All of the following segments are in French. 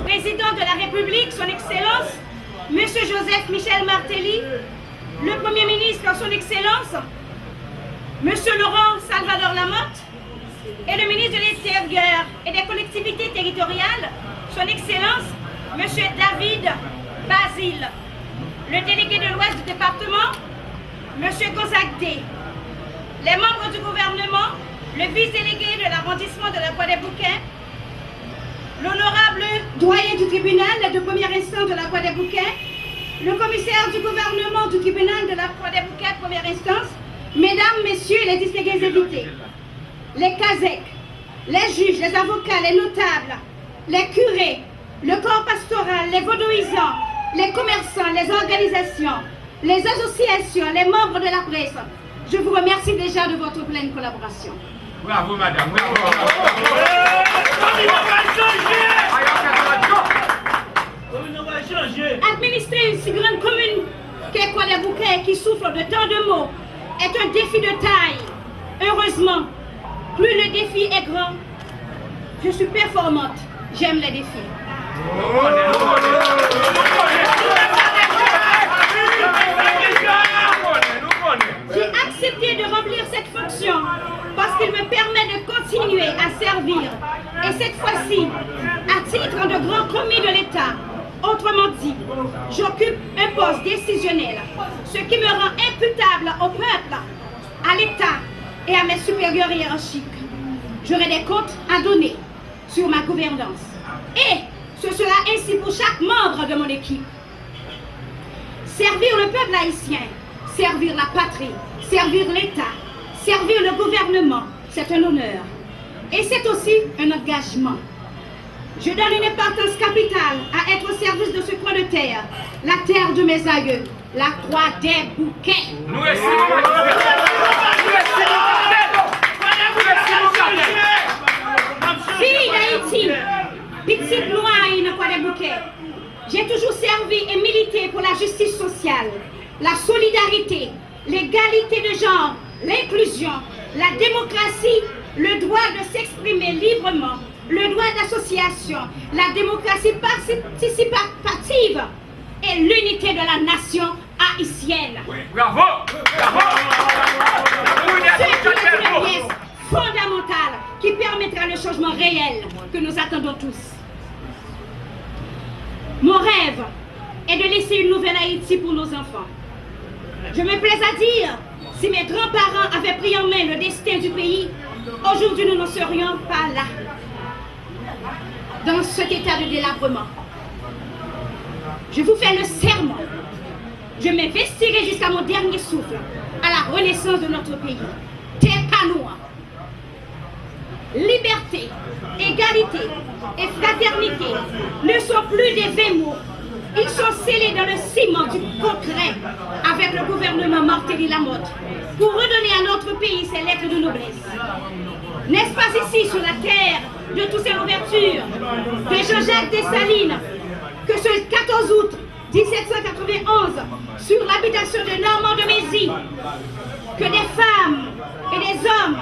Président de la République, son Excellence, Monsieur Joseph Michel Martelly, le Premier ministre, son Excellence, Monsieur Laurent Salvador Lamotte, et le ministre de l'Intérieur et des collectivités territoriales, son Excellence, Monsieur David Basile, le délégué de l'Ouest du département, Monsieur Gonzague, les membres du gouvernement, le vice-délégué de l'arrondissement de la Croix-des-Bouquets, l'honorable doyen du tribunal de première instance de la Croix-des-Bouquets, le commissaire du gouvernement du tribunal de la Croix-des-Bouquets première instance, mesdames, messieurs les distingués invités, les CASEC, les juges, les avocats, les notables, les curés, le corps pastoral, les vaudoisants, les commerçants, les organisations, les associations, les membres de la presse, je vous remercie déjà de votre pleine collaboration. Bravo, madame. Bravo. Administrer une si grande commune qu'est Croix-des-Bouquets, qui souffre de tant de maux, est un défi de taille. Heureusement, plus le défi est grand, je suis performante. J'aime les défis. J'ai accepté de remplir cette fonction parce qu'il me permet de continuer à servir. Et cette fois-ci, à titre de grand commis de l'État. Autrement dit, j'occupe un poste décisionnel, ce qui me rend imputable au peuple, à l'État et à mes supérieurs hiérarchiques. J'aurai des comptes à donner sur ma gouvernance. Et ce sera ainsi pour chaque membre de mon équipe. Servir le peuple haïtien, servir la patrie, servir l'État, servir le gouvernement, c'est un honneur. Et c'est aussi un engagement. Je donne une importance capitale à être au service de ce coin de terre, la terre de mes aïeux, la Croix-des-Bouquets. Fille d'Haïti, petite noire Croix-des-Bouquets, j'ai toujours servi et milité pour la justice sociale, la solidarité, l'égalité de genre, l'inclusion, la démocratie, le droit de s'exprimer librement, le droit d'association, la démocratie participative et l'unité de la nation haïtienne. Oui, bravo! Bravo! C'est une pièce fondamentale qui permettra le changement réel que nous attendons tous. Mon rêve est de laisser une nouvelle Haïti pour nos enfants. Je me plais à dire, si mes grands-parents avaient pris en main le destin du pays, aujourd'hui nous n'en serions pas là, dans cet état de délabrement. Je vous fais le serment. Je m'investirai jusqu'à mon dernier souffle à la renaissance de notre pays. Tepanoa. Liberté, égalité et fraternité ne sont plus des vains mots. Ils sont scellés dans le ciment du concret avec le gouvernement Martelly Lamotte pour redonner à notre pays ses lettres de noblesse. N'est-ce pas ici, sur la terre de toutes ces ouvertures, de Jean-Jacques Dessalines, que ce 14 août 1791, sur l'habitation de Normand de Mézy, que des femmes et des hommes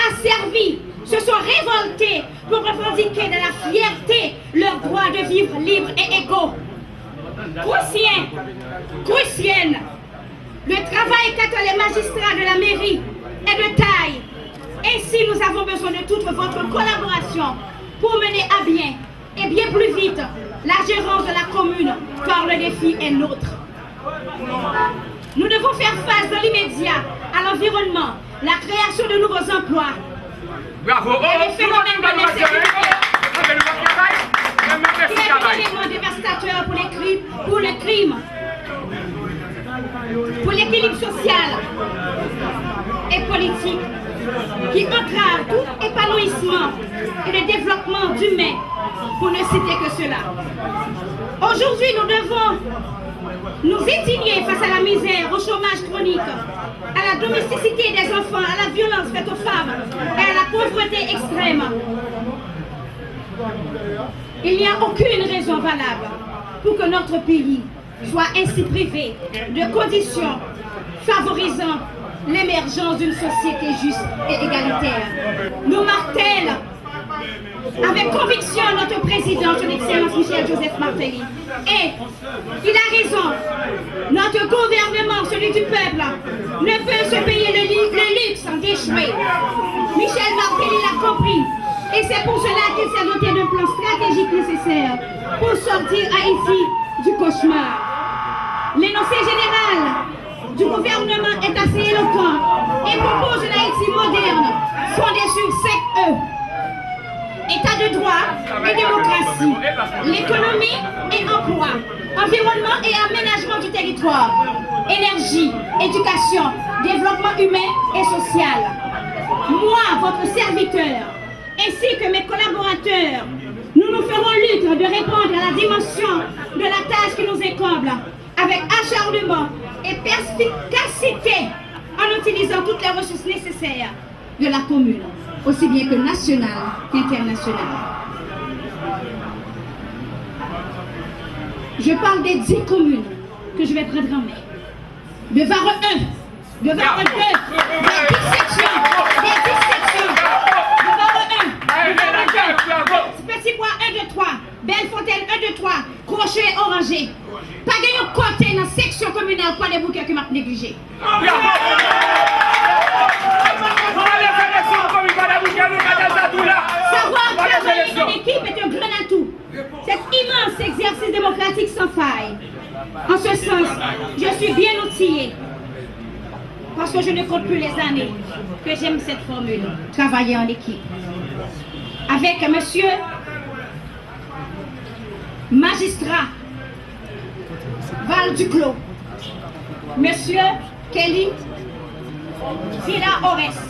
asservis se sont révoltés pour revendiquer de la fierté leur droit de vivre libre et égaux. Prussiens, Prussiennes, le travail qu'attendent les magistrats de la mairie est de taille. Ainsi, nous avons besoin de toute votre collaboration pour mener à bien, et bien plus vite, la gérance de la commune, car le défi est nôtre. Nous devons faire face dans l'immédiat à l'environnement, la création de nouveaux emplois. Bravo! Et les phénomènes de l'insécurité qui est un élément dévastateur pour le crime, pour l'équilibre social et politique, qui entrave tout épanouissement et le développement humain, pour ne citer que cela. Aujourd'hui, nous devons nous indigner face à la misère, au chômage chronique, à la domesticité des enfants, à la violence faite aux femmes et à la pauvreté extrême. Il n'y a aucune raison valable pour que notre pays soit ainsi privé de conditions favorisant l'émergence d'une société juste et égalitaire. Nous martèle avec conviction notre président, son Excellence Michel-Joseph Martelly. Et il a raison, notre gouvernement, celui du peuple, ne peut se payer le luxe d'échouer. Michel Martelly l'a compris. Et c'est pour cela qu'il s'est doté d'un plan stratégique nécessaire pour sortir Haïti du cauchemar. L'énoncé général du gouvernement est assez éloquent et propose une Haïti moderne, fondée sur 5 E. État de droit et démocratie, l'économie et emploi, environnement et aménagement du territoire, énergie, éducation, développement humain et social. Moi, votre serviteur, ainsi que mes collaborateurs, nous nous ferons lutte de répondre à la dimension de la tâche qui nous incombe avec acharnement et perspicacité en utilisant toutes les ressources nécessaires de la commune, aussi bien que nationale qu'internationale. Je parle des 10 communes que je vais prendre en main. De Var 1, de Var 2, des 10 sections, de Var 1, de Var 2, Petit Bois 1, 2, 3, Bellefontaine 1, 2, 3, Crochet Orangé. Pas de côté dans la section communale quoi des bouquets qui m'a négligé. Savoir travailler en équipe est un grand atout. Cet immense exercice démocratique sans faille. En ce sens, je suis bien outillée. Parce que je ne compte plus les années que j'aime cette formule, travailler en équipe. Avec monsieur magistrat Val Duclos, monsieur Kelly Villa Ores.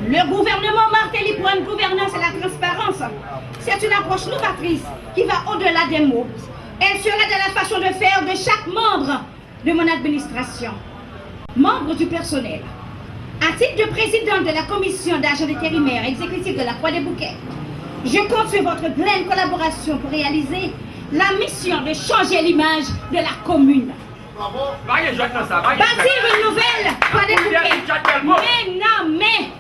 Le gouvernement Martelly pour une gouvernance et la transparence, c'est une approche novatrice qui va au-delà des mots. Elle serait de la façon de faire de chaque membre de mon administration. Membre du personnel. À titre de présidente de la commission d'agents intérimaires exécutifs de la Croix des Bouquets, je compte sur votre pleine collaboration pour réaliser la mission de changer l'image de la commune. Bâtir une nouvelle Croix des Bouquets. Mais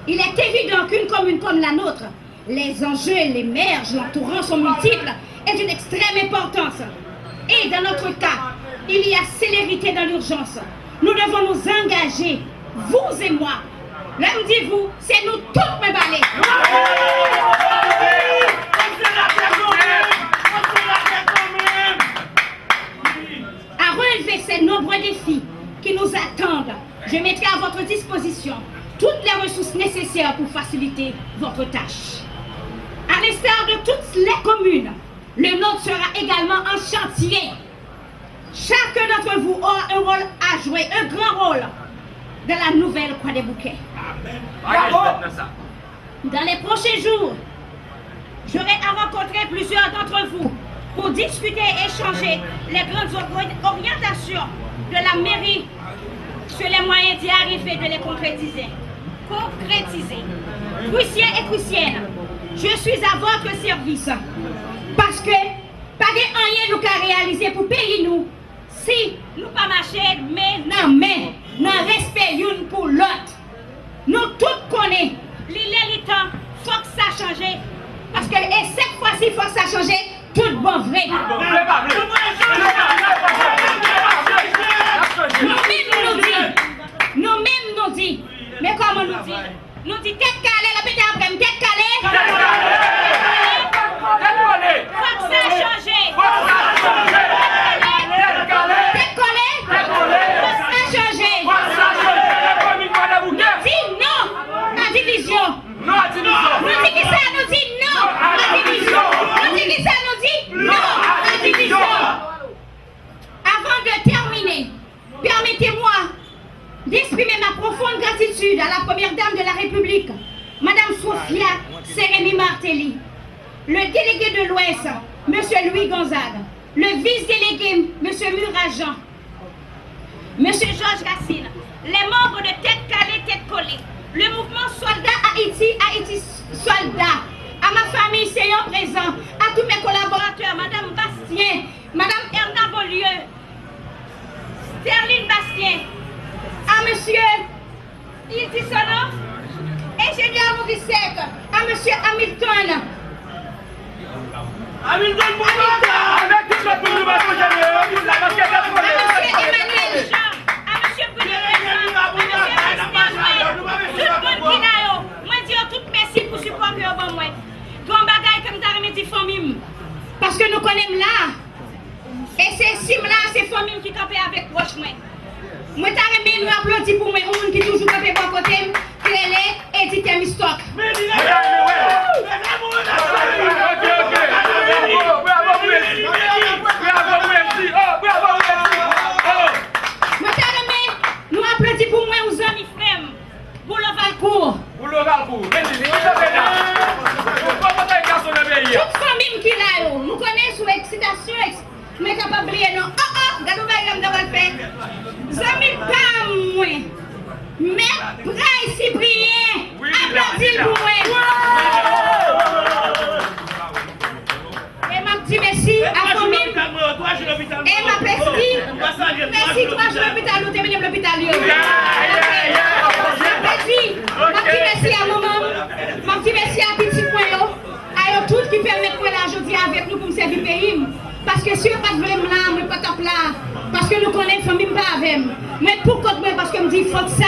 il est évident qu'une commune comme la nôtre, les enjeux, les merges, l'entourant sont multiples et d'une extrême importance. Et dans notre cas, il y a célérité dans l'urgence. Nous devons nous engager, vous et moi. L'homme dit vous, c'est nous toutes mes balais. À relever ces nombreux défis qui nous attendent, je mettrai à votre disposition toutes les ressources nécessaires pour faciliter votre tâche. À l'instar de toutes les communes, le nôtre sera également en chantier. Chacun d'entre vous aura un rôle à jouer, un grand rôle dans la nouvelle Croix des Bouquets. Dans les prochains jours, j'aurai à rencontrer plusieurs d'entre vous pour discuter et échanger les grandes orientations de la mairie sur les moyens d'y arriver, de les concrétiser. Prussiens et Prussiennes, je suis à votre service parce que pas de rien nous qu'à réaliser pour payer nous si nous pas marcher mais non respect une pour l'autre. Nous tous connaissons l'élite, faut que ça change parce que et cette fois-ci faut que ça change tout bon vrai. Nous-mêmes nous dit, mais comment nous dit? Nous dit tête calée, la pété après, tête calée. Faut que ça change. Tête collée. Faut que ça change. Nous dit non à division. Nous dit que ça nous dit non à division. Nous dit que ça nous dit non à division. Avant de terminer, permettez-moi d'exprimer ma profonde gratitude à la première dame de la République, Madame Sophia Sérémy Martelly, le délégué de l'Ouest, M. Louis Gonzague, le vice-délégué, M. Murajan, M. Georges Racine, les membres de Tête Calée, Tête Collée, le mouvement Soldat Haïti Soldat, à ma famille Seigneur présent, à tous mes collaborateurs, Madame Bastien, Madame Erna Beaulieu, Sterling Bastien, Avec tout le monde, nous allons gagner. Parce que à monsieur Emmanuel Jean, à monsieur Bruno Jean, à monsieur Christian Noël, tout le monde qui là, moi dis tout merci pour support que vous moi. Grand bagaille comme t'as remis famille. Parce que nous connaissons là. Et c'est sim là, c'est famille qui campait avec proche moi. Moi t'as remis nous applaudis pour moi, on qui toujours campé bon côté, Clélé et Dité Mistock. Nous applaudissons pour moi aux amis frères, pour le Valcourt. Pour le Valcourt. Toute famille qui là, nous connaissons sous excitation, mais capable de oublier non. Regardez où va faire. Amis pas moi. Mais Braille Cyprien, applaudis pour moi. Et ma petite merci à la famille. Et ma petite merci 3 jours l'hôpital, nous terminons l'hôpital. Ma petite merci à maman, ma petite merci à petit point, à tout qui permet de la aujourd'hui avec nous pour me servir le pays. Parce que si on pas de là, on n'est pas top là. Parce que nous connaissons la famille pas avec. Mais pourquoi parce que me dit faut que ça.